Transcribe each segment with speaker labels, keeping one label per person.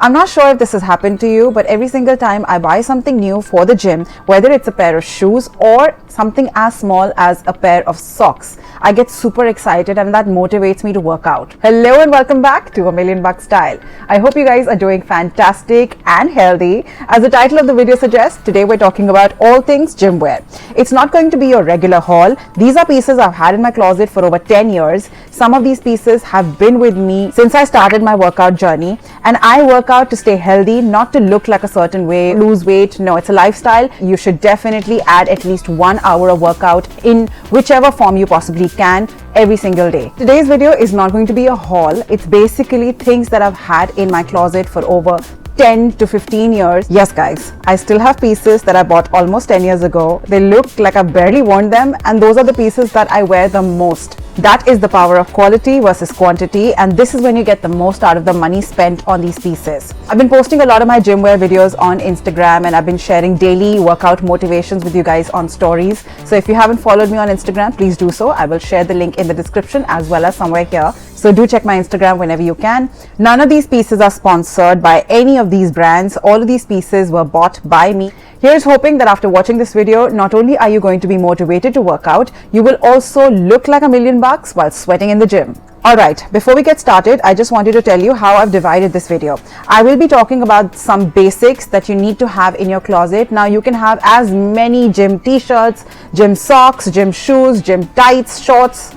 Speaker 1: I'm not sure if this has happened to you, but every single time I buy something new for the gym, whether it's a pair of shoes or something as small as a pair of socks, I get super excited and that motivates me to work out. Hello and welcome back to A Million Bucks Style. I hope you guys are doing fantastic and healthy. As the title of the video suggests, today we're talking about all things gym wear. It's not going to be your regular haul. These are pieces I've had in my closet for over 10 years. Some of these pieces have been with me since I started my workout journey, and I work out to stay healthy, not to look like a certain way, lose weight. No, it's a lifestyle. You should definitely add at least 1 hour of workout in whichever form you possibly can every single day. Today's video is not going to be a haul. It's basically things that I've had in my closet for over 10 to 15 years. Yes guys, I still have pieces that I bought almost 10 years ago. They look like I've barely worn them, and those are the pieces that I wear the most. That is the power of quality versus quantity, and this is when you get the most out of the money spent on these pieces. I've been posting a lot of my gym wear videos on Instagram, and I've been sharing daily workout motivations with you guys on stories. So if you haven't followed me on Instagram, please do so. I will share the link in the description as well as somewhere here. So do check my Instagram whenever you can. None of these pieces are sponsored by any of these brands. All of these pieces were bought by me. Here's hoping that after watching this video, not only are you going to be motivated to work out, you will also look like $1,000,000 while sweating in the gym. Alright, before we get started, I just wanted to tell you how I've divided this video. I will be talking about some basics that you need to have in your closet. Now you can have as many gym t-shirts, gym socks, gym shoes, gym tights, shorts,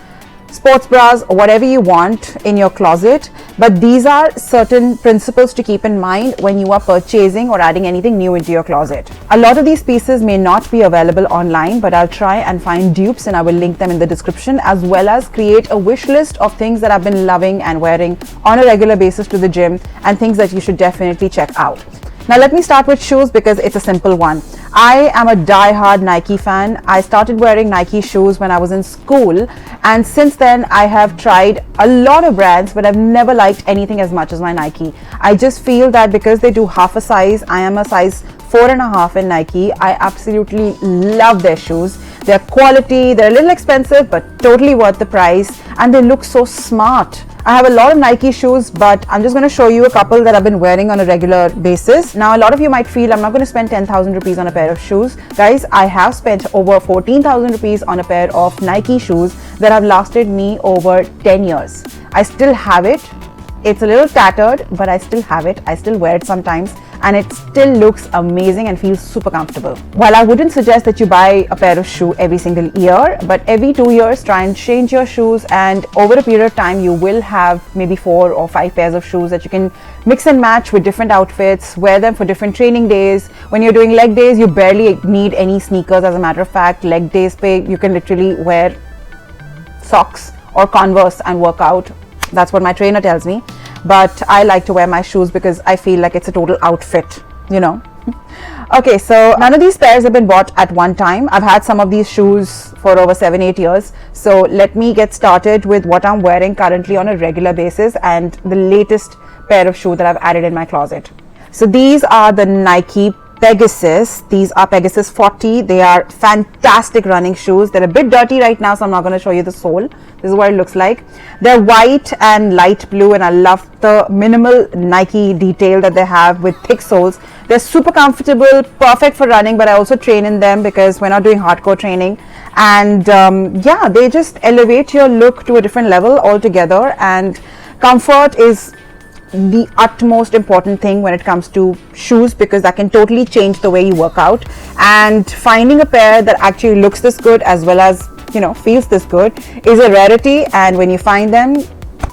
Speaker 1: sports bras, whatever you want in your closet, but these are certain principles to keep in mind when you are purchasing or adding anything new into your closet. A lot of these pieces may not be available online, but I'll try and find dupes and I will link them in the description, as well as create a wish list of things that I've been loving and wearing on a regular basis to the gym and things that you should definitely check out. Now let me start with shoes because it's a simple one. I am a die-hard Nike fan. I started wearing Nike shoes when I was in school, and since then I have tried a lot of brands, but I've never liked anything as much as my Nike. I just feel that because they do half a size, I am a size 4.5 in Nike. I absolutely love their shoes. They're quality, they're a little expensive, but totally worth the price, and they look so smart. I have a lot of Nike shoes, but I'm just going to show you a couple that I've been wearing on a regular basis. Now, a lot of you might feel I'm not going to spend 10,000 rupees on a pair of shoes. Guys, I have spent over 14,000 rupees on a pair of Nike shoes that have lasted me over 10 years. I still have it. It's a little tattered, but I still have it. I still wear it sometimes, and it still looks amazing and feels super comfortable. While I wouldn't suggest that you buy a pair of shoe every single year, but every 2 years try and change your shoes, and over a period of time you will have maybe 4 or 5 pairs of shoes that you can mix and match with different outfits, wear them for different training days. When you're doing leg days, you barely need any sneakers. As a matter of fact, leg days you can literally wear socks or Converse and work out. That's what my trainer tells me, but I like to wear my shoes because I feel like it's a total outfit, you know. Okay, so none of these pairs have been bought at one time. I've had some of these shoes for over 7-8 years. So let me get started with what I'm wearing currently on a regular basis and the latest pair of shoes that I've added in my closet. So these are the Nike Pegasus. These are Pegasus 40. They are fantastic running shoes. They're a bit dirty right now, so I'm not going to show you the sole. This is what it looks like. They're white and light blue, and I love the minimal Nike detail that they have with thick soles. They're super comfortable, perfect for running, but I also train in them because we're not doing hardcore training. And yeah, they just elevate your look to a different level altogether, and comfort is the utmost important thing when it comes to shoes, because that can totally change the way you work out. And finding a pair that actually looks this good as well as, you know, feels this good is a rarity, and when you find them,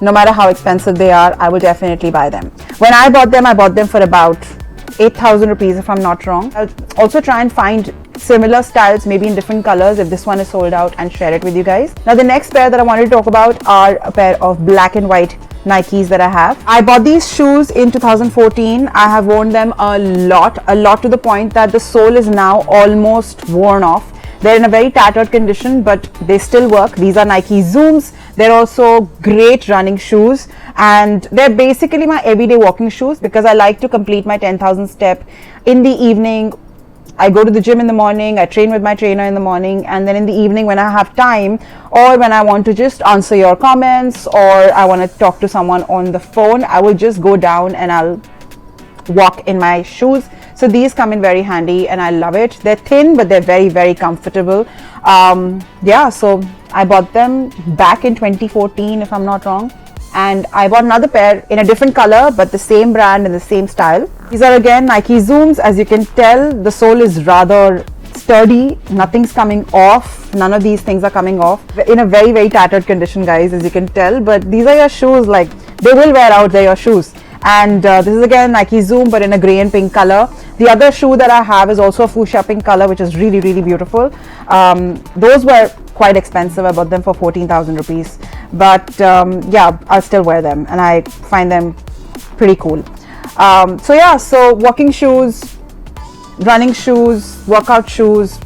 Speaker 1: no matter how expensive they are, I will definitely buy them. When I bought them for about 8,000 rupees if I'm not wrong. I'll also try and find similar styles, maybe in different colors if this one is sold out, and share it with you guys. Now the next pair that I wanted to talk about are a pair of black and white Nikes that I have. I bought these shoes in 2014. I have worn them a lot to the point that the sole is now almost worn off. They're in a very tattered condition, but they still work. These are Nike Zooms. They're also great running shoes, and they're basically my everyday walking shoes because I like to complete my 10,000 step in the evening. I go to the gym in the morning, I train with my trainer in the morning, and then in the evening when I have time, or when I want to just answer your comments, or I want to talk to someone on the phone, I will just go down and I'll walk in my shoes. So these come in very handy and I love it. They're thin, but they're very, very comfortable. Yeah, so I bought them back in 2014, if I'm not wrong. And I bought another pair in a different color, but the same brand and the same style. These are again Nike Zooms. As you can tell, the sole is rather sturdy. Nothing's coming off. None of these things are coming off. In a very, very tattered condition, guys, as you can tell. But these are your shoes, like, they will wear out. They're your shoes. And this is again Nike Zoom, but in a gray and pink color. The other shoe that I have is also a fuchsia pink color, which is really, really beautiful. Those were quite expensive. I bought them for 14,000 rupees. But yeah, I'll still wear them and I find them pretty cool. So yeah, so walking shoes, running shoes, workout shoes,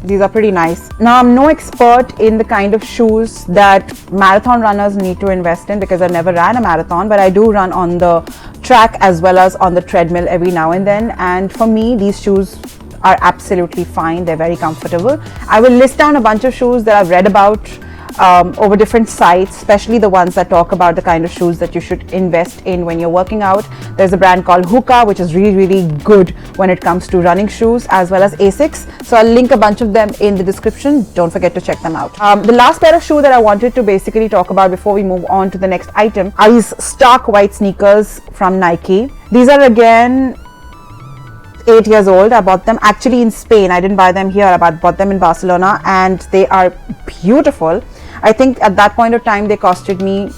Speaker 1: these are pretty nice. Now, I'm no expert in the kind of shoes that marathon runners need to invest in because I never ran a marathon, but I do run on the track as well as on the treadmill every now and then. And for me, these shoes are absolutely fine. They're very comfortable. I will list down a bunch of shoes that I've read about over different sites, especially the ones that talk about the kind of shoes that you should invest in when you're working out. There's a brand called Hoka, which is really, really good when it comes to running shoes, as well as Asics. So I'll link a bunch of them in the description. Don't forget to check them out. The last pair of shoes that I wanted to basically talk about before we move on to the next item are these stark white sneakers from Nike. These are again 8 years old. I bought them actually in Spain. I didn't buy them here. I bought them in Barcelona and they are beautiful. I think at that point of time they costed me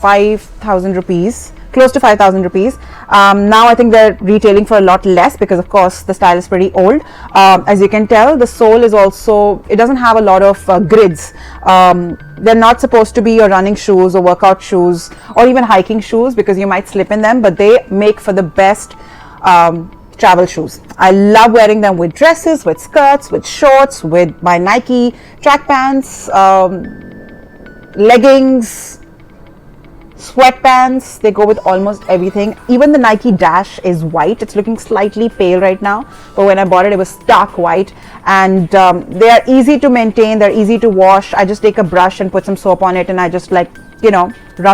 Speaker 1: 5,000 rupees, close to 5,000 rupees. Now I think they're retailing for a lot less because of course the style is pretty old. As you can tell, the sole is also, it doesn't have a lot of grids. They're not supposed to be your running shoes or workout shoes or even hiking shoes because you might slip in them, but they make for the best travel shoes. I love wearing them with dresses, with skirts, with shorts, with my Nike track pants, leggings, sweatpants. They go with almost everything. Even the Nike Dash is white. It's looking slightly pale right now, but when I bought it, it was stark white. And they are easy to maintain. They're easy to wash. I just take a brush and put some soap on it and I just rub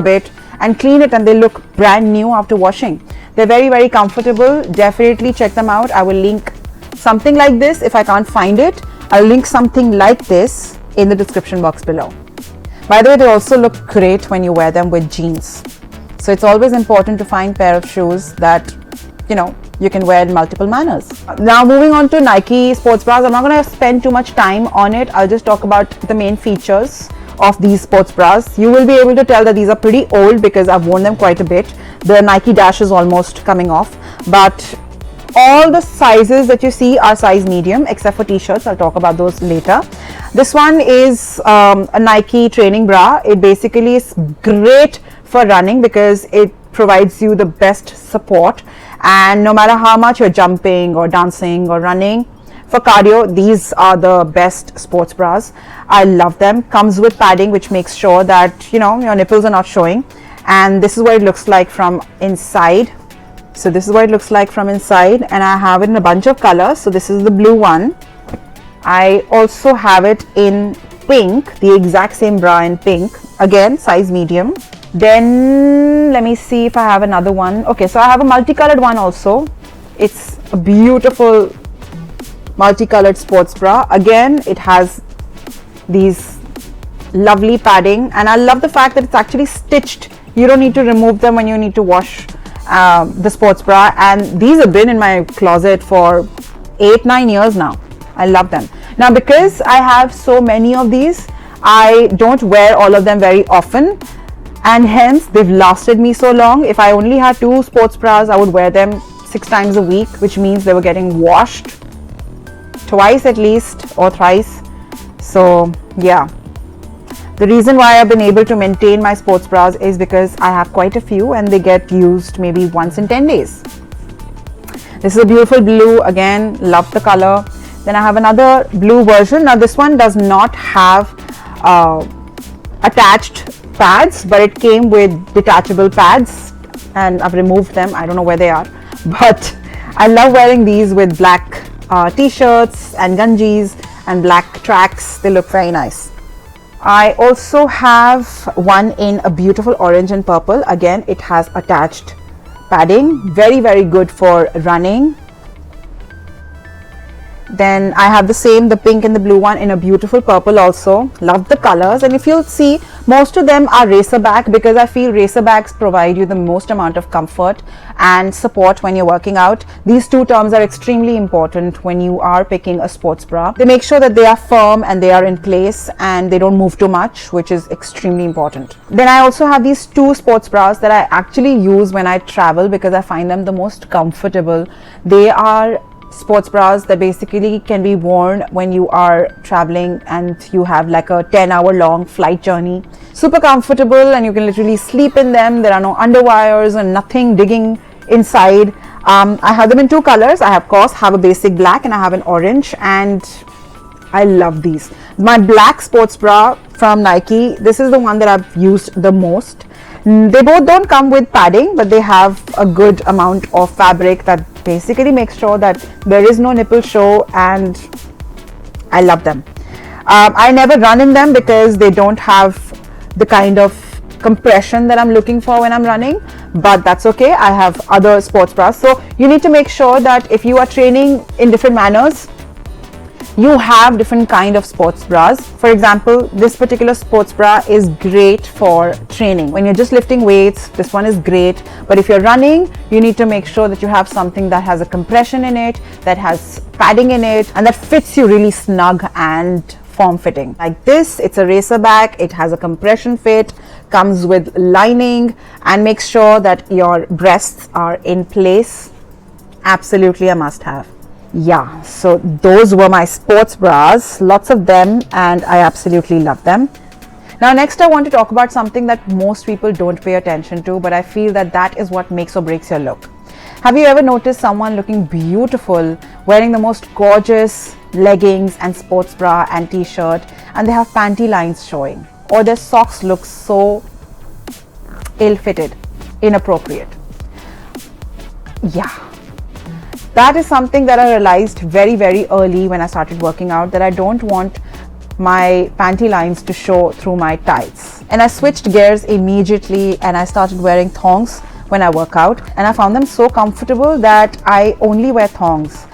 Speaker 1: it and clean it and they look brand new after washing. They're very, very comfortable. Definitely check them out. I will link something like this if I can't find it. I'll link something like this in the description box below. By the way, they also look great when you wear them with jeans. So it's always important to find a pair of shoes that, you can wear in multiple manners. Now moving on to Nike sports bras. I'm not going to spend too much time on it. I'll just talk about the main features of these sports bras. You will be able to tell that these are pretty old because I've worn them quite a bit. The Nike Dash is almost coming off, but all the sizes that you see are size medium except for t-shirts. I'll talk about those later. This one is a Nike training bra. It basically is great for running because it provides you the best support, and no matter how much you're jumping or dancing or running, for cardio, these are the best sports bras. I love them. Comes with padding, which makes sure that your nipples are not showing. And this is what it looks like from inside. So this is what it looks like from inside, and I have it in a bunch of colors. So this is the blue one. I also have it in pink, the exact same bra in pink, again size medium. Then let me see if I have another one. Okay, so I have a multicolored one also. It's a beautiful multicolored sports bra. Again, it has these lovely padding, and I love the fact that it's actually stitched. You don't need to remove them when you need to wash the sports bra, and these have been in my closet for 8-9 years now. I love them. Now because I have so many of these, I don't wear all of them very often, and hence they've lasted me so long. If I only had 2 sports bras, I would wear them 6 times a week, which means they were getting washed twice at least or thrice. So yeah, the reason why I've been able to maintain my sports bras is because I have quite a few and they get used maybe once in 10 days. This is a beautiful blue. Again, love the color. Then I have another blue version. Now this one does not have attached pads, but it came with detachable pads and I've removed them. I don't know where they are, but I love wearing these with black t-shirts and ganjis and black tracks. They look very nice. I also have one in a beautiful orange and purple. Again, it has attached padding, very good for running. Then I have the pink and the blue one in a beautiful purple also. Love the colors. And if you'll see, most of them are racer back, because I feel racer backs provide you the most amount of comfort and support when you're working out. These two terms are extremely important when you are picking a sports bra. They make sure that they are firm and they are in place and they don't move too much, which is extremely important. Then I also have these two sports bras that I actually use when I travel, because I find them the most comfortable. They are sports bras that basically can be worn when you are traveling and you have like a 10-hour long flight journey. Super comfortable, and you can literally sleep in them. There are no underwires and nothing digging inside. I have them in two colors. I of course have a basic black and I have an orange, and I love these. My black sports bra from Nike, this is the one that I've used the most. They both don't come with padding, but they have a good amount of fabric that basically makes sure that there is no nipple show, and I love them. I never run in them because they don't have the kind of compression that I'm looking for when I'm running, but that's okay. I have other sports bras. So you need to make sure that if you are training in different manners, you have different kind of sports bras. For example, this particular sports bra is great for training. When you're just lifting weights, this one is great. But if you're running, you need to make sure that you have something that has a compression in it, that has padding in it, and that fits you really snug and form fitting. Like this, it's a racer back, it has a compression fit, comes with lining, and makes sure that your breasts are in place. Absolutely a must have. Yeah, so those were my sports bras, lots of them, and I absolutely love them. Now next I want to talk about something that most people don't pay attention to, but I feel that that is what makes or breaks your look. Have you ever noticed someone looking beautiful wearing the most gorgeous leggings and sports bra and t-shirt, and they have panty lines showing, or their socks look so ill-fitted, inappropriate? Yeah. That is something that I realized very early when I started working out, that I don't want my panty lines to show through my tights. And I switched gears immediately and I started wearing thongs when I work out, and I found them so comfortable that I only wear thongs.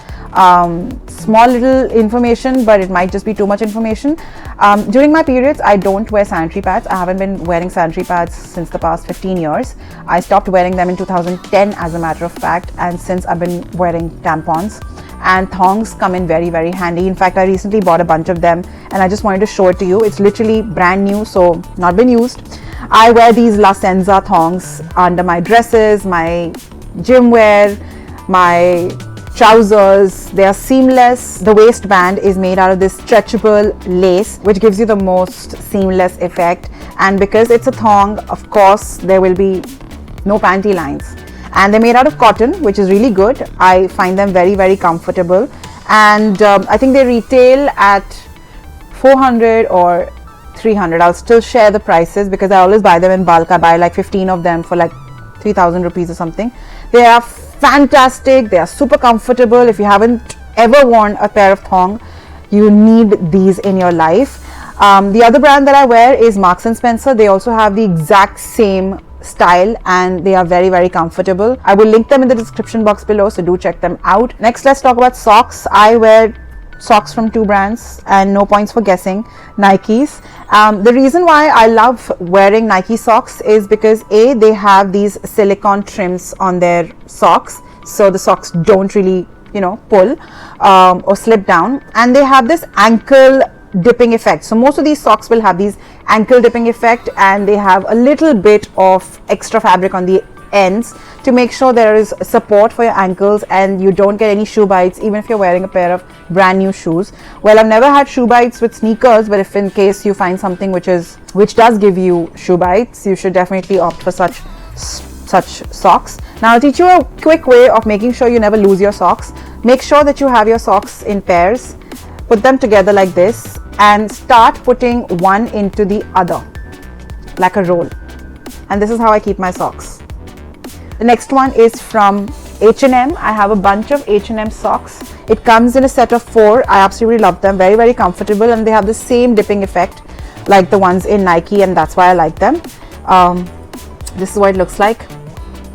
Speaker 1: Small little information, but it might just be too much information. During my periods, I don't wear sanitary pads. I haven't been wearing sanitary pads since the past 15 years. I stopped wearing them in 2010 as a matter of fact, and since I've been wearing tampons, and thongs come in very handy. In fact, I recently bought a bunch of them and I just wanted to show it to you. It's literally brand new, so not been used. I wear these La Senza thongs under my dresses, my gymwear, my trousers. They are seamless. The waistband is made out of this stretchable lace, which gives you the most seamless effect. And because it's a thong, of course, there will be no panty lines. And they're made out of cotton, which is really good. I find them very comfortable. And I think they retail at 400 or 300. I'll still share the prices because I always buy them in bulk. I buy like 15 of them for like 3,000 rupees or something. They are fantastic. They are super comfortable. If you haven't ever worn a pair of thong, you need these in your life. The other brand that I wear is Marks and Spencer. They also have the exact same style and they are very comfortable. I will link them in the description box below, so do check them out. Next, let's talk about socks. I wear socks from two brands and no points for guessing. Nikes. The reason why I love wearing Nike socks is because A, they have these silicone trims on their socks, so the socks don't really, pull or slip down, and they have this ankle dipping effect. So most of these socks will have these ankle dipping effect, and they have a little bit of extra fabric on the ends to make sure there is support for your ankles and you don't get any shoe bites, even if you're wearing a pair of brand new shoes. Well, I've never had shoe bites with sneakers, but if in case you find something which does give you shoe bites, you should definitely opt for such socks. Now I'll teach you a quick way of making sure you never lose your socks. Make sure that you have your socks in pairs. Put them together like this and start putting one into the other like a roll. And this is how I keep my socks. The next one is from H&M. I have a bunch of H&M socks. It comes in a set of 4. I absolutely love them. Very comfortable, and they have the same dipping effect like the ones in Nike, and that's why I like them. This is what it looks like.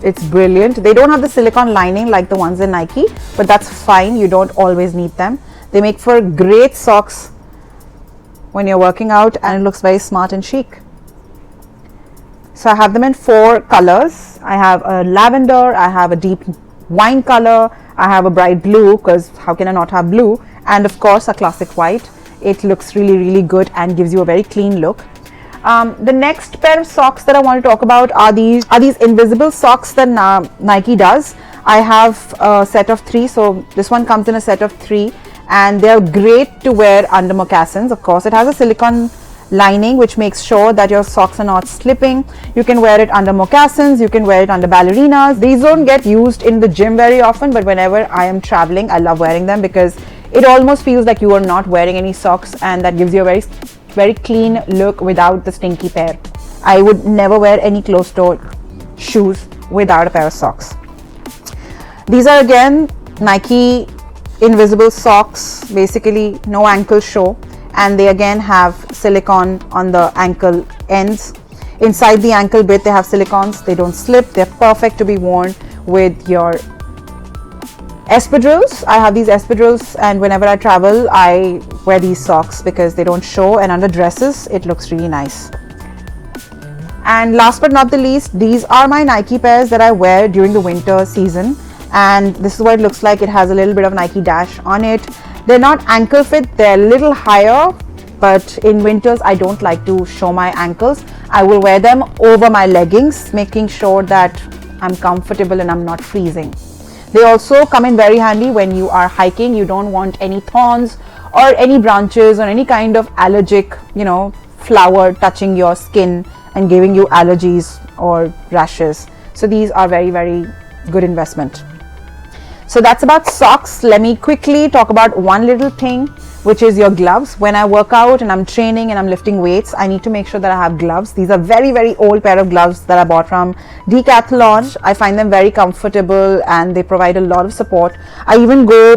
Speaker 1: It's brilliant. They don't have the silicone lining like the ones in Nike, but that's fine. You don't always need them. They make for great socks when you're working out, and it looks very smart and chic. So I have them in 4 colors. I have a lavender, I have a deep wine color, I have a bright blue, because how can I not have blue, and of course a classic white. It looks really good and gives you a very clean look. The next pair of socks that I want to talk about are these invisible socks that Nike does. I have a set of 3, so this one comes in a set of 3, and they're great to wear under moccasins. Of course, it has a silicone lining which makes sure that your socks are not slipping. You can wear it under moccasins, you can wear it under ballerinas. These don't get used in the gym very often, but whenever I am traveling, I love wearing them because it almost feels like you are not wearing any socks, and that gives you a very clean look without the stinky pair. I would never wear any closed-toe shoes without a pair of socks. These are again Nike invisible socks, basically no ankle show, and they again have silicone on the ankle ends. Inside the ankle bit they have silicons. They don't slip. They're perfect to be worn with your espadrilles. I have these espadrilles, and whenever I travel I wear these socks because they don't show, and under dresses it looks really nice. And last but not the least, these are my Nike pairs that I wear during the winter season, and this is what it looks like. It has a little bit of Nike dash on it. They're not ankle fit, they're a little higher, but in winters I don't like to show my ankles. I will wear them over my leggings, making sure that I'm comfortable and I'm not freezing. They also come in very handy when you are hiking. You don't want any thorns or any branches or any kind of allergic, flower touching your skin and giving you allergies or rashes. So these are very good investment. So that's about socks. Let me quickly talk about one little thing, which is your gloves. When I work out and I'm training and I'm lifting weights, I need to make sure that I have gloves. These are very old pair of gloves that I bought from Decathlon. I find them very comfortable and they provide a lot of support. I even go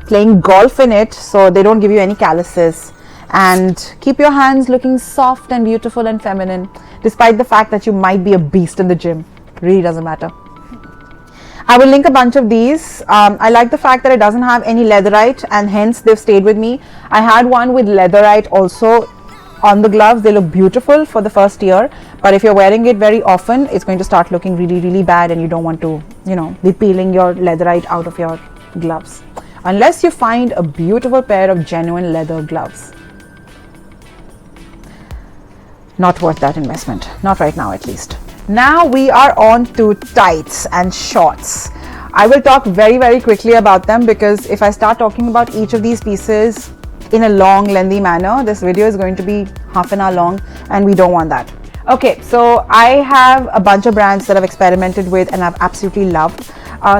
Speaker 1: playing golf in it, so they don't give you any calluses, and keep your hands looking soft and beautiful and feminine, despite the fact that you might be a beast in the gym. Really doesn't matter. I will link a bunch of these. I like the fact that it doesn't have any leatherite, and hence they've stayed with me. I had one with leatherite also on the gloves. They look beautiful for the first year, but if you're wearing it very often, it's going to start looking really bad, and you don't want to, be peeling your leatherite out of your gloves. Unless you find a beautiful pair of genuine leather gloves. Not worth that investment. Not right now, at least. Now we are on to tights and shorts. I will talk very quickly about them, because if I start talking about each of these pieces in a long lengthy manner, this video is going to be half an hour long, and we don't want that. Okay, so I have a bunch of brands that I've experimented with and I've absolutely loved.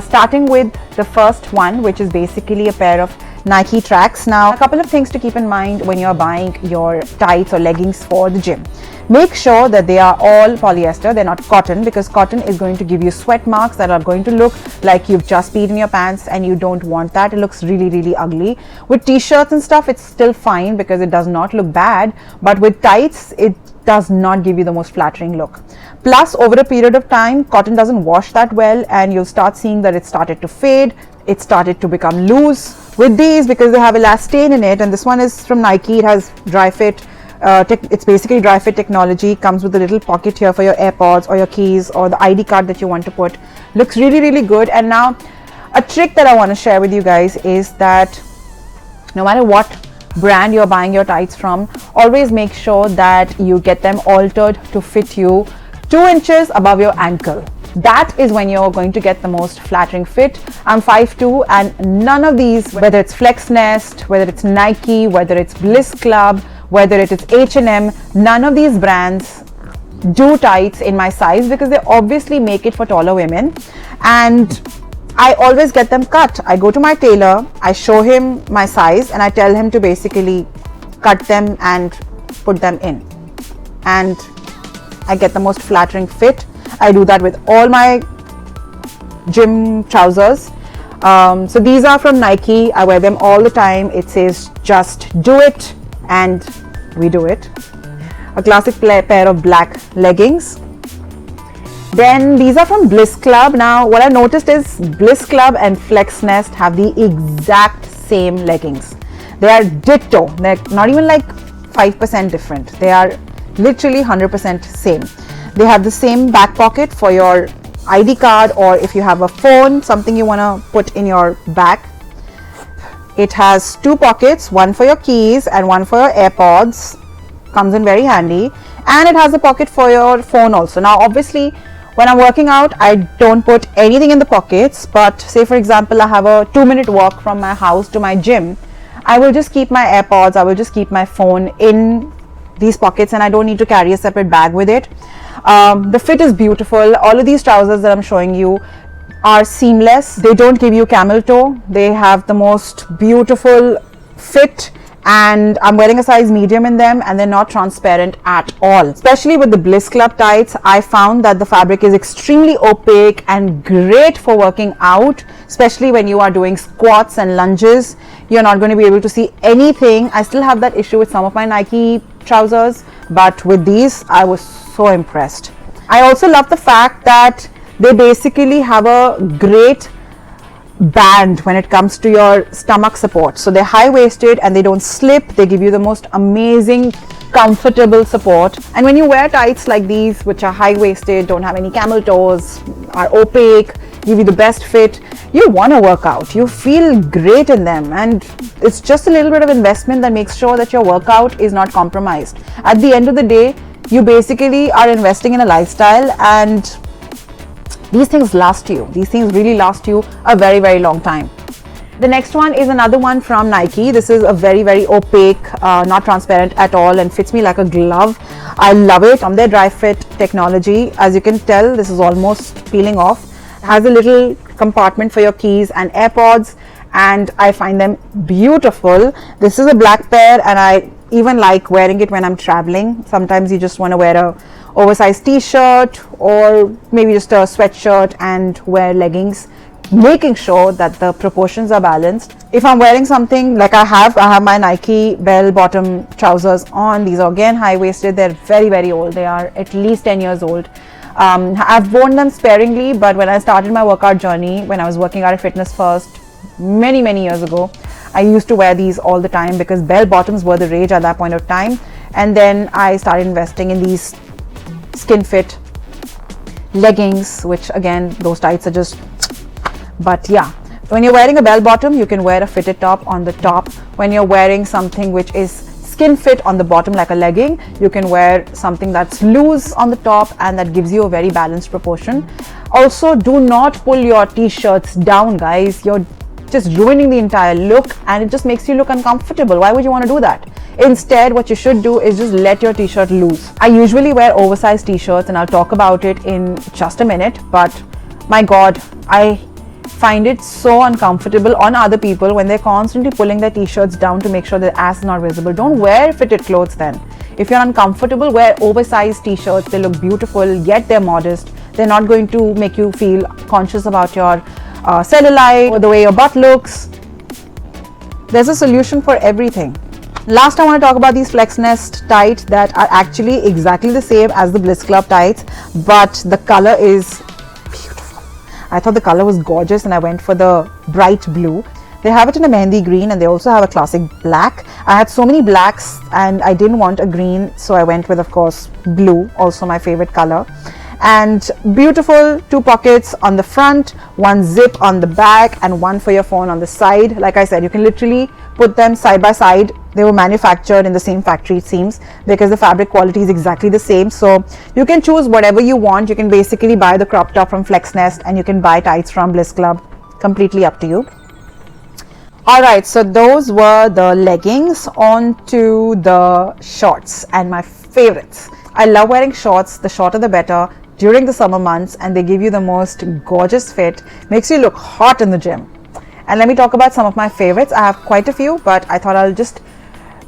Speaker 1: Starting with the first one, which is basically a pair of Nike tracks. Now, a couple of things to keep in mind when you're buying your tights or leggings for the gym. Make sure that they are all polyester, they're not cotton, because cotton is going to give you sweat marks that are going to look like you've just peed in your pants, and you don't want that. It looks really ugly. With t-shirts and stuff, it's still fine because it does not look bad, but with tights, it does not give you the most flattering look. Plus, over a period of time, cotton doesn't wash that well, and you'll start seeing that it started to fade, it started to become loose. With these, because they have elastane in it, and this one is from Nike, it has dry fit. It's basically dry fit technology. Comes with a little pocket here for your AirPods or your keys or the ID card that you want to put. Looks really good. And now, a trick that I want to share with you guys is that no matter what brand you're buying your tights from, always make sure that you get them altered to fit you 2 inches above your ankle. That is when you're going to get the most flattering fit. I'm 5'2", and none of these, whether it's Flexnest, whether it's Nike, whether it's Blissclub, whether it is H&M, none of these brands do tights in my size, because they obviously make it for taller women, and I always get them cut. I go to my tailor, I show him my size, and I tell him to basically cut them and put them in, and I get the most flattering fit. I do that with all my gym trousers. So these are from Nike. I wear them all the time. It says just do it, and we do it. A classic pair of black leggings. Then these are from Blissclub. Now what I noticed is Blissclub and Flexnest have the exact same leggings. They are ditto. They're not even like 5% different. They are literally 100% same. They have the same back pocket for your ID card, or if you have a phone, something you want to put in your bag. It has two pockets, one for your keys and one for your AirPods. Comes in very handy. And it has a pocket for your phone also. Now obviously when I'm working out, I don't put anything in the pockets, but say for example I have a 2-minute walk from my house to my gym, I will just keep my AirPods, I will just keep my phone in these pockets, and I don't need to carry a separate bag with it. The fit is beautiful. All of these trousers that I'm showing you are seamless. They don't give you camel toe. They have the most beautiful fit, and I'm wearing a size medium in them, and they're not transparent at all. Especially with the Blissclub tights, I found that the fabric is extremely opaque and great for working out, especially when you are doing squats and lunges. You're not going to be able to see anything. I still have that issue with some of my Nike trousers, but with these I was so impressed. I also love the fact that they basically have a great band when it comes to your stomach support. So they're high-waisted and they don't slip. They give you the most amazing comfortable support. And when you wear tights like these, which are high-waisted, don't have any camel toes, are opaque, give you the best fit, you want to work out, you feel great in them, and it's just a little bit of investment that makes sure that your workout is not compromised. At the end of the day, you basically are investing in a lifestyle, and these things last you. These things really last you a very, very long time. The next one is another one from Nike. This is a very, very opaque, not transparent at all, and fits me like a glove. I love it. On their dry fit technology, as you can tell, this is almost peeling off. It has a little compartment for your keys and AirPods, and I find them beautiful. This is a black pair, and I even like wearing it when I'm traveling. Sometimes you just want to wear a oversized t-shirt or maybe just a sweatshirt and wear leggings, making sure that the proportions are balanced. If I'm wearing something like I have my Nike bell bottom trousers on. These are again high-waisted. They're very, very old. They are at least 10 years old. I've worn them sparingly, but when I started my workout journey, when I was working out at Fitness First many, many years ago, I used to wear these all the time because bell bottoms were the rage at that point of time. And then I started investing in these skin fit leggings, which again, those tights are just, but yeah, when you're wearing a bell bottom, you can wear a fitted top on the top. When you're wearing something which is skin fit on the bottom like a legging, you can wear something that's loose on the top, and that gives you a very balanced proportion. Also, do not pull your t-shirts down, guys. You're just ruining the entire look, and it just makes you look uncomfortable. Why would you want to do that? Instead, what you should do is just let your t-shirt loose. I usually wear oversized t-shirts, and I'll talk about it in just a minute, but my god, I find it so uncomfortable on other people when they're constantly pulling their t-shirts down to make sure their ass is not visible. Don't wear fitted clothes then. If you're uncomfortable, wear oversized t-shirts. They look beautiful, yet they're modest. They're not going to make you feel conscious about your cellulite or the way your butt looks. There's a solution for everything. Last, I want to talk about these Flexnest tights that are actually exactly the same as the Blissclub tights, but the color is beautiful. I thought the color was gorgeous, and I went for the bright blue. They have it in a mehendi green, and they also have a classic black. I had so many blacks and I didn't want a green, so I went with, of course, blue, also my favorite color. And beautiful, two pockets on the front, one zip on the back, and one for your phone on the side. Like I said, you can literally put them side by side. They were manufactured in the same factory, it seems, because the fabric quality is exactly the same. So you can choose whatever you want. You can basically buy the crop top from Flexnest, and you can buy tights from Blissclub. Completely up to you. Alright, so those were the leggings. On to the shorts, and my favorites. I love wearing shorts. The shorter the better during the summer months, and they give you the most gorgeous fit, makes you look hot in the gym. And let me talk about some of my favorites. I have quite a few, but I thought I'll just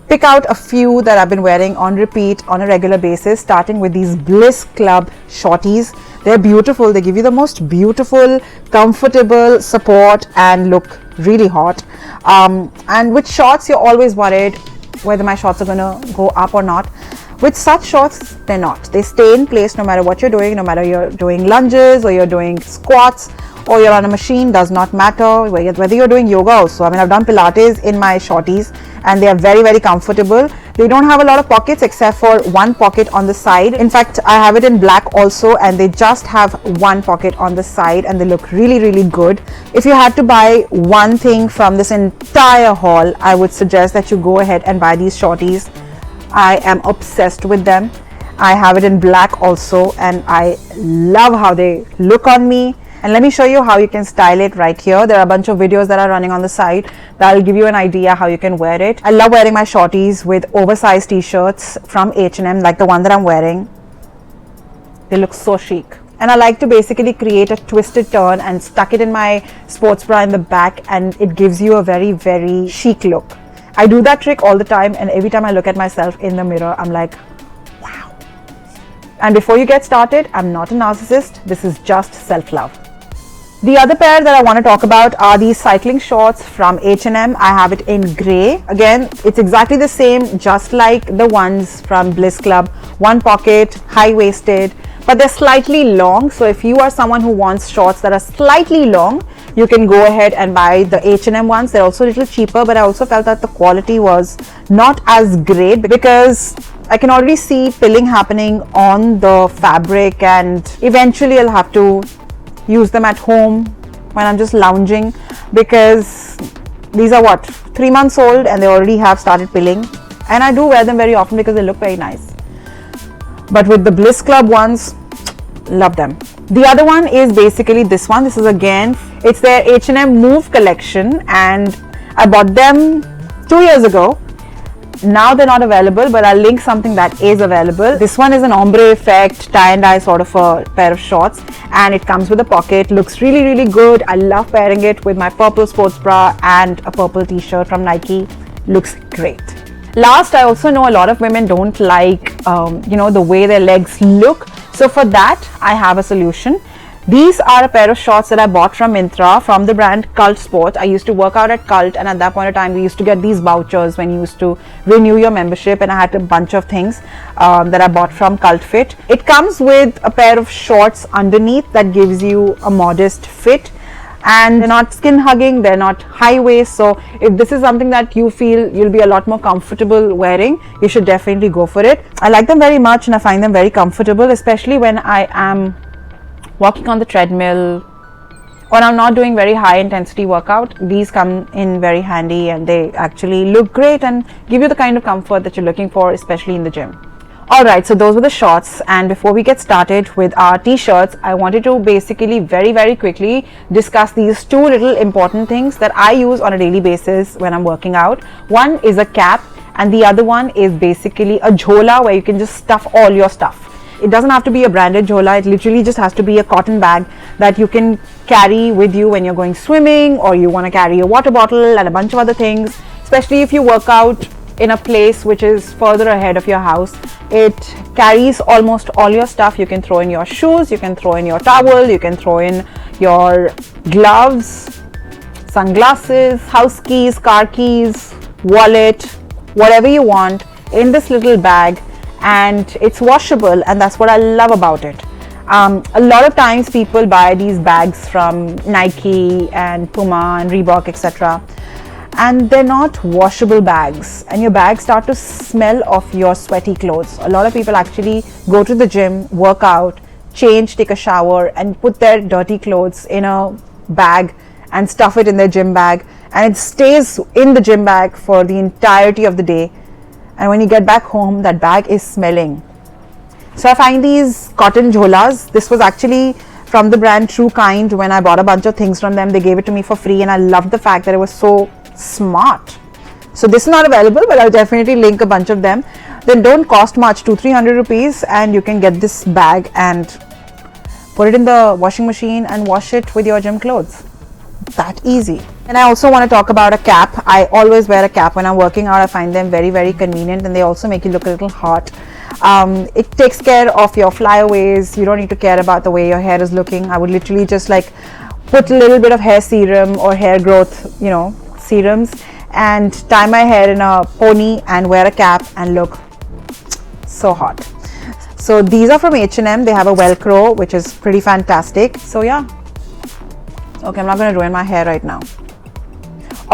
Speaker 1: pick out a few that I've been wearing on repeat on a regular basis, starting with these Blissclub shorties. They're beautiful. They give you the most beautiful, comfortable support and look really hot. And with shorts, you're always worried whether my shorts are gonna go up or not. With such shorts, they're not. They stay in place no matter what you're doing, no matter you're doing lunges or you're doing squats or you're on a machine, does not matter. Whether you're doing yoga also. I mean, I've done Pilates in my shorties and they are very, very comfortable. They don't have a lot of pockets except for one pocket on the side. In fact, I have it in black also, and they just have one pocket on the side and they look really, really good. If you had to buy one thing from this entire haul, I would suggest that you go ahead and buy these shorties. I am obsessed with them. I have it in black also, and I love how they look on me. And let me show you how you can style it right here. There are a bunch of videos that are running on the side that will give you an idea how you can wear it. I love wearing my shorties with oversized t-shirts from H&M, like the one that I'm wearing. They look so chic. And I like to basically create a twisted turn and stuck it in my sports bra in the back, and it gives you a very, very chic look. I do that trick all the time, and every time I look at myself in the mirror, I'm like, wow. And before you get started, I'm not a narcissist. This is just self-love. The other pair that I want to talk about are these cycling shorts from H&M. I have it in grey. Again, it's exactly the same, just like the ones from Blissclub. One pocket, high-waisted, but they're slightly long. So if you are someone who wants shorts that are slightly long, you can go ahead and buy the H&M ones. They're also a little cheaper, but I also felt that the quality was not as great because I can already see pilling happening on the fabric, and eventually I'll have to use them at home when I'm just lounging, because these are 3 months old and they already have started pilling, and I do wear them very often because they look very nice. But with the Blissclub ones, love them. The other one is basically this one. This is again, it's their H&M Move collection, and I bought them 2 years ago. Now they're not available, but I'll link something that is available. This one is an ombre effect, tie and dye sort of a pair of shorts, and it comes with a pocket. Looks really, really good. I love pairing it with my purple sports bra and a purple t-shirt from Nike. Looks great. Last, I also know a lot of women don't like, the way their legs look. So for that, I have a solution. These are a pair of shorts that I bought from Myntra from the brand Cult Sport. I used to work out at Cult, and at that point of time, we used to get these vouchers when you used to renew your membership, and I had a bunch of things that I bought from Cult Fit. It comes with a pair of shorts underneath that gives you a modest fit, and they're not skin hugging, they're not high waist. So if this is something that you feel you'll be a lot more comfortable wearing, you should definitely go for it. I like them very much and I find them very comfortable, especially when I am walking on the treadmill or I'm not doing very high intensity workout. These come in very handy and they actually look great and give you the kind of comfort that you're looking for, especially in the gym. Alright, so those were the shorts, and before we get started with our t-shirts, I wanted to basically very quickly discuss these two little important things that I use on a daily basis when I'm working out. One is a cap and the other one is basically a jhola where you can just stuff all your stuff. It doesn't have to be a branded jhola, it literally just has to be a cotton bag that you can carry with you when you're going swimming, or you want to carry a water bottle and a bunch of other things, especially if you work out in a place which is further ahead of your house. It carries almost all your stuff. You can throw in your shoes, you can throw in your towel, you can throw in your gloves, sunglasses, house keys, car keys, wallet, whatever you want in this little bag, and it's washable, and that's what I love about it. A lot of times people buy these bags from Nike and Puma and Reebok, etc., and they're not washable bags, and your bags start to smell of your sweaty clothes. A lot of people actually go to the gym, work out, change, take a shower, and put their dirty clothes in a bag and stuff it in their gym bag, and it stays in the gym bag for the entirety of the day, and when you get back home, that bag is smelling. So I find these cotton jholas. This was actually from the brand True Kind. When I bought a bunch of things from them, they gave it to me for free, and I loved the fact that it was so smart. So this is not available, but I'll definitely link a bunch of them. They don't cost much, 200-300 rupees, and you can get this bag and put it in the washing machine and wash it with your gym clothes. That easy. And I also want to talk about a cap. I always wear a cap when I'm working out. I find them very convenient, and they also make you look a little hot. It takes care of your flyaways. You don't need to care about the way your hair is looking. I would literally just like put a little bit of hair serum or hair growth, serums, and tie my hair in a pony and wear a cap and look so so hot. So these are from H&M. They have a Velcro, which is pretty fantastic. So yeah. Okay, I'm not going to ruin my hair right now.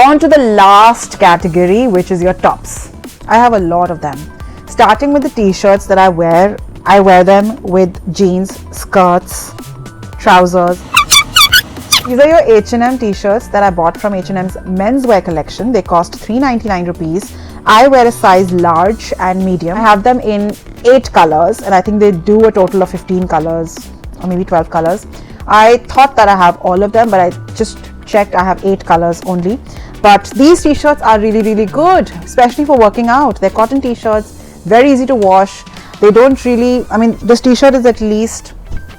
Speaker 1: On to the last category, which is your tops. I have a lot of them. Starting with the t-shirts that I wear them with jeans, skirts, trousers. These are your H&M t-shirts that I bought from H&M's menswear collection. They cost $3.99 rupees. I wear a size large and medium. I have them in 8 colors, and I think they do a total of 15 colors or maybe 12 colors. I thought that I have all of them, but I just checked. I have 8 colors only. But these t-shirts are really good, especially for working out. They're cotton t-shirts, very easy to wash. They don't really, I mean, this t-shirt is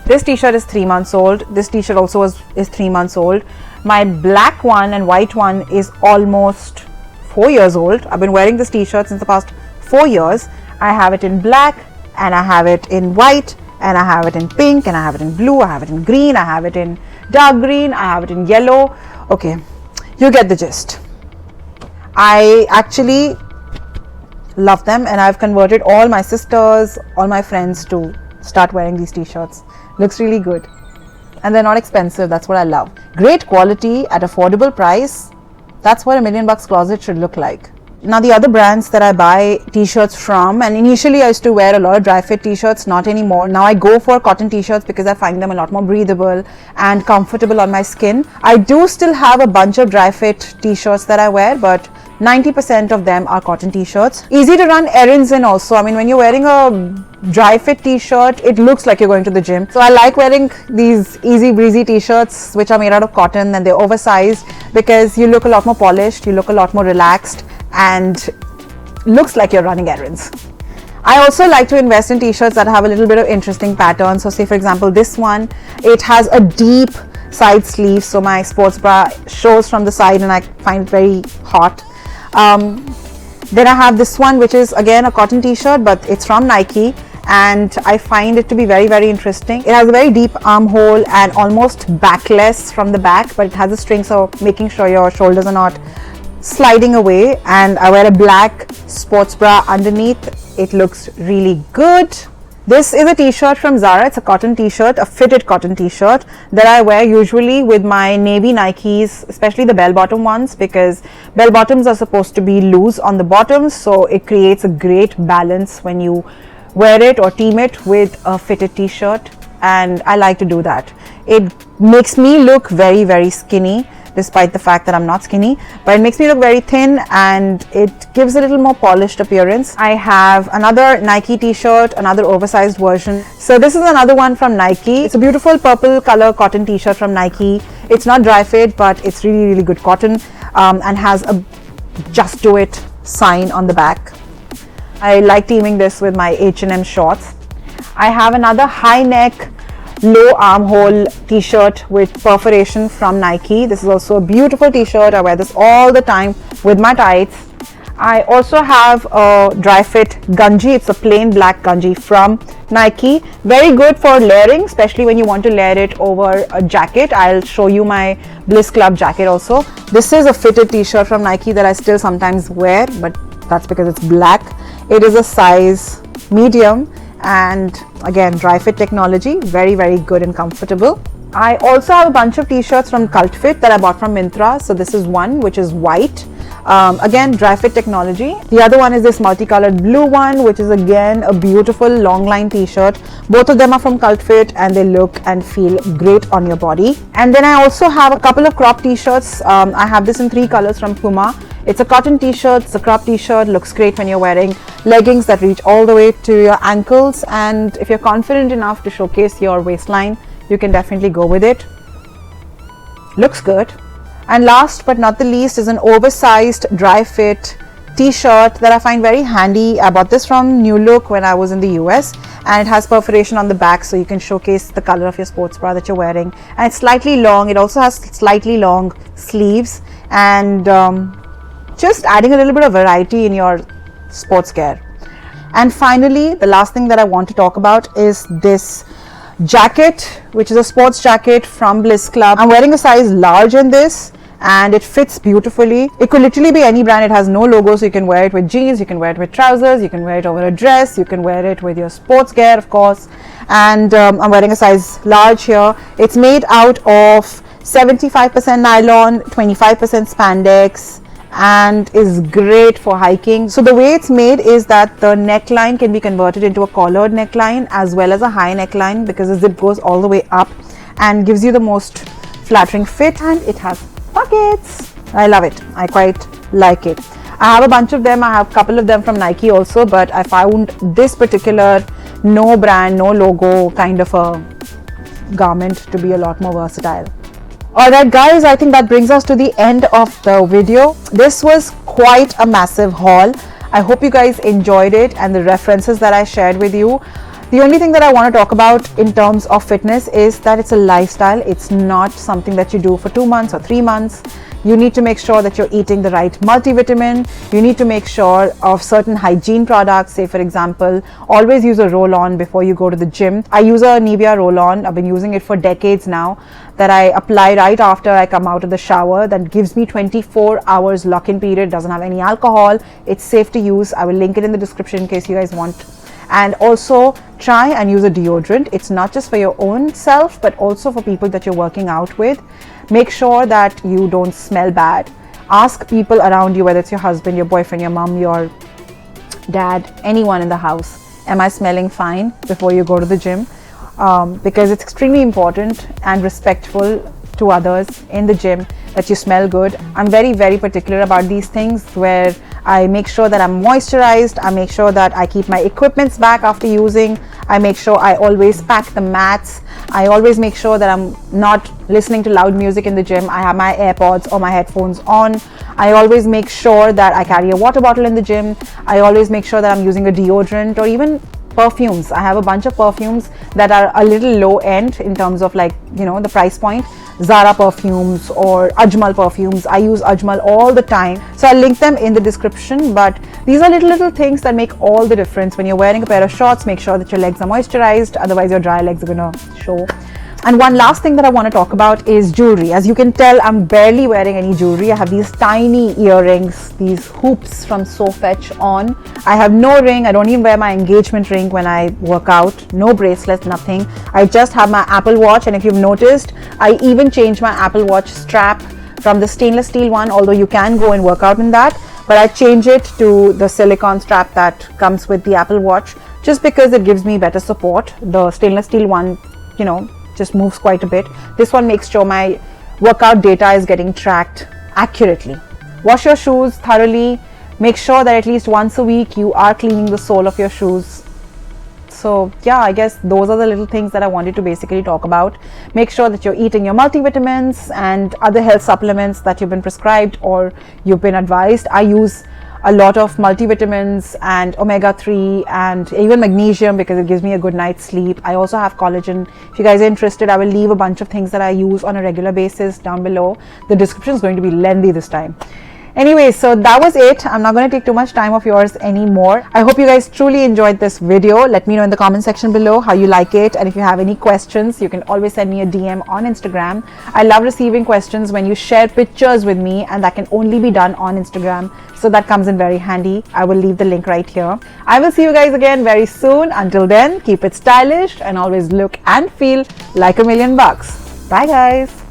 Speaker 1: this t-shirt is 3 months old. This t-shirt also is 3 months old. My black one and white one is almost 4 years old. I've been wearing this t-shirt since the past 4 years. I have it in black, and I have it in white, and I have it in pink, and I have it in blue, I have it in green, I have it in dark green, I have it in yellow. Okay, you get the gist. I actually love them, and I've converted all my sisters, all my friends to start wearing these t-shirts. Looks really good, and they're not expensive. That's what I love. Great quality at affordable price. That's what $1 million closet should look like. Now, the other brands that I buy t-shirts from, and initially I used to wear a lot of dry fit t-shirts, not anymore. Now I go for cotton t-shirts because I find them a lot more breathable and comfortable on my skin. I do still have a bunch of dry fit t-shirts that I wear, but 90% of them are cotton t-shirts. Easy to run errands in also. I mean, when you're wearing a dry fit t-shirt, it looks like you're going to the gym. So I like wearing these easy breezy t-shirts which are made out of cotton, and they're oversized because you look a lot more polished, you look a lot more relaxed, and looks like you're running errands. I also like to invest in t-shirts that have a little bit of interesting patterns. So say for example this one, it has a deep side sleeve, so my sports bra shows from the side and I find it very hot. Then I have this one, which is again a cotton t-shirt, but it's from Nike, and I find it to be very interesting. It has a very deep armhole and almost backless from the back, but it has a string, so making sure your shoulders are not sliding away. And I wear a black sports bra underneath. It looks really good. This is a t-shirt from Zara. It's a cotton t-shirt, a fitted cotton t-shirt that I wear usually with my navy Nikes, especially the bell-bottom ones, because bell-bottoms are supposed to be loose on the bottoms, so it creates a great balance when you wear it or team it with a fitted t-shirt, and I like to do that. It makes me look very skinny, despite the fact that I'm not skinny, but it makes me look very thin, and it gives a little more polished appearance. I have another Nike t-shirt, another oversized version. So this is another one from Nike. It's a beautiful purple color cotton t-shirt from Nike. It's not dry fit, but it's really good cotton, and has a just do it sign on the back. I like teaming this with my H&M shorts. I have another high neck, low armhole t-shirt with perforation from Nike. This is also a beautiful t-shirt. I wear this all the time with my tights. I also have a dry fit gunji. It's a plain black gunji from Nike. Very good for layering, especially when you want to layer it over a jacket. I'll show you my Blissclub jacket also. This is a fitted t-shirt from Nike that I still sometimes wear, but that's because it's black. It is a size medium, and again, dry fit technology, very good and comfortable. I also have a bunch of t-shirts from Cult Fit that I bought from Myntra. So this is one which is white, again dry fit technology. The other one is this multicolored blue one, which is again a beautiful long line t-shirt. Both of them are from Cult Fit, and they look and feel great on your body. And then I also have a couple of crop t-shirts. I have this in 3 colors from Puma. It's a cotton t-shirt, it's a crop t-shirt, looks great when you're wearing leggings that reach all the way to your ankles, and if you're confident enough to showcase your waistline, you can definitely go with it. Looks good. And last but not the least is an oversized dry fit t-shirt that I find very handy. I bought this from New Look when I was in the US, and it has perforation on the back, so you can showcase the color of your sports bra that you're wearing, and it's slightly long. It also has slightly long sleeves, and just adding a little bit of variety in your sports gear. And finally, the last thing that I want to talk about is this jacket, which is a sports jacket from Blissclub. I'm wearing a size large in this, and it fits beautifully. It could literally be any brand. It has no logo, so you can wear it with jeans, you can wear it with trousers, you can wear it over a dress, you can wear it with your sports gear, of course. And I'm wearing a size large here. It's made out of 75% nylon, 25% spandex, and is great for hiking. So the way it's made is that the neckline can be converted into a collared neckline as well as a high neckline, because the zip goes all the way up and gives you the most flattering fit. And it has pockets. I love it. I quite like it. I have a bunch of them. I have a couple of them from Nike also, but I found this particular no brand, no logo kind of a garment to be a lot more versatile. Alright guys, I think that brings us to the end of the video. This was quite a massive haul. I hope you guys enjoyed it and the references that I shared with you. The only thing that I want to talk about in terms of fitness is that it's a lifestyle. It's not something that you do for 2 months or 3 months. You need to make sure that you're eating the right multivitamin. You need to make sure of certain hygiene products. Say for example, always use a roll-on before you go to the gym. I use a Nivea roll-on. I've been using it for decades now, that I apply right after I come out of the shower. That gives me 24 hours lock-in period. Doesn't have any alcohol. It's safe to use. I will link it in the description in case you guys want. And also try and use a deodorant. It's not just for your own self, but also for people that you're working out with. Make sure that you don't smell bad. Ask people around you, whether it's your husband, your boyfriend, your mom, your dad, anyone in the house, am I smelling fine before you go to the gym? Because it's extremely important and respectful to others in the gym that you smell good. I'm very, very particular about these things, where I make sure that I'm moisturized. I make sure that I keep my equipments back after using. I make sure I always pack the mats. I always make sure that I'm not listening to loud music in the gym. I have my AirPods or my headphones on. I always make sure that I carry a water bottle in the gym. I always make sure that I'm using a deodorant, or even perfumes. I have a bunch of perfumes that are a little low end in terms of, like, you know, the price point. Zara perfumes or Ajmal perfumes. I use Ajmal all the time, so I'll link them in the description. But these are little things that make all the difference. When you're wearing a pair of shorts, make sure that your legs are moisturized, otherwise your dry legs are gonna show. And one last thing that I want to talk about is jewelry. As you can tell, I'm barely wearing any jewelry. I have these tiny earrings, these hoops from SoFetch on. I have no ring. I don't even wear my engagement ring when I work out. No bracelet, nothing. I just have my Apple Watch, and if you've noticed, I even changed my Apple Watch strap from the stainless steel one, although you can go and work out in that, but I change it to the silicone strap that comes with the Apple Watch, just because it gives me better support. The stainless steel one, you know, just moves quite a bit. This one makes sure my workout data is getting tracked accurately. Wash your shoes thoroughly. Make sure that at least once a week you are cleaning the sole of your shoes. So yeah, I guess those are the little things that I wanted to basically talk about. Make sure that you're eating your multivitamins and other health supplements that you've been prescribed or you've been advised. I use a lot of multivitamins and omega-3 and even magnesium, because it gives me a good night's sleep. I also have collagen. If you guys are interested, I will leave a bunch of things that I use on a regular basis down below. The description is going to be lengthy this time. Anyway, so that was it. I'm not going to take too much time of yours anymore. I hope you guys truly enjoyed this video. Let me know in the comment section below how you like it, and if you have any questions, you can always send me a DM on Instagram. I love receiving questions when you share pictures with me, and that can only be done on Instagram, so that comes in very handy. I will leave the link right here. I will see you guys again very soon. Until then, keep it stylish and always look and feel like $1,000,000. Bye guys.